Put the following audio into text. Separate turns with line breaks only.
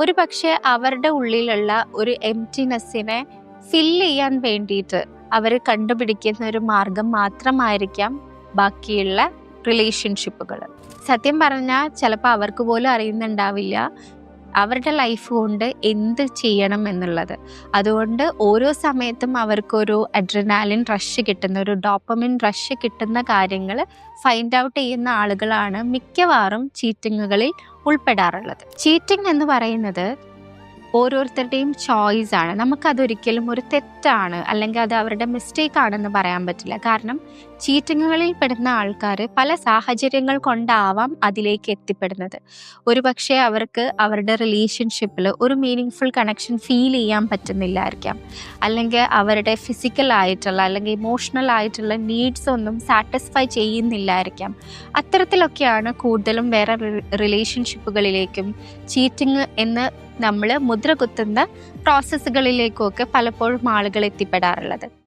ഒരു പക്ഷേ അവരുടെ ഉള്ളിലുള്ള ഒരു എംപ്റ്റിനെസ്സിനെ ഫില്ല് ചെയ്യാൻ വേണ്ടിയിട്ട് അവർ കണ്ടുപിടിക്കുന്ന ഒരു മാർഗം മാത്രമായിരിക്കാം ബാക്കിയുള്ള റിലേഷൻഷിപ്പുകൾ. സത്യം പറഞ്ഞാൽ ചിലപ്പോൾ അവർക്ക് പോലും അറിയുന്നുണ്ടാവില്ല അവരുടെ ലൈഫ് കൊണ്ട് എന്ത് ചെയ്യണം എന്നുള്ളത്. അതുകൊണ്ട് ഓരോ സമയത്തും അവർക്കൊരു അഡ്രിനാലിൻ റഷ് കിട്ടുന്ന, ഒരു ഡോപ്പമിൻ റഷ് കിട്ടുന്ന കാര്യങ്ങൾ ഫൈൻഡ് ഔട്ട് ചെയ്യുന്ന ആളുകളാണ് മിക്കവാറും ചീറ്റിങ്ങുകളിൽ ഉൾപ്പെടാറുള്ളത്. ചീറ്റിംഗ് എന്ന് പറയുന്നത് ഓരോരുത്തരുടെയും ചോയ്സ് ആണ്. നമുക്കതൊരിക്കലും ഒരു തെറ്റാണ് അല്ലെങ്കിൽ അത് അവരുടെ മിസ്റ്റേക്ക് ആണെന്ന് പറയാൻ പറ്റില്ല. കാരണം ചീറ്റിങ്ങുകളിൽ പെടുന്ന ആൾക്കാർ പല സാഹചര്യങ്ങൾ കൊണ്ടാവാം അതിലേക്ക് എത്തിപ്പെടുന്നത്. ഒരു പക്ഷേ അവർക്ക് അവരുടെ റിലേഷൻഷിപ്പിൽ ഒരു മീനിങ് കണക്ഷൻ ഫീൽ ചെയ്യാൻ പറ്റുന്നില്ലായിരിക്കാം, അല്ലെങ്കിൽ അവരുടെ ഫിസിക്കൽ ആയിട്ടുള്ള അല്ലെങ്കിൽ ഇമോഷണൽ ആയിട്ടുള്ള നീഡ്സ് ഒന്നും സാറ്റിസ്ഫൈ ചെയ്യുന്നില്ലായിരിക്കാം. അത്തരത്തിലൊക്കെയാണ് കൂടുതലും വേറെ റിലേഷൻഷിപ്പുകളിലേക്കും ചീറ്റിങ് എന്ന് നമ്മൾ മുദ്ര കുത്തുന്ന പ്രോസസ്സുകളിലേക്കൊക്കെ പലപ്പോഴും ആളുകൾ എത്തിപ്പെടാറുള്ളത്.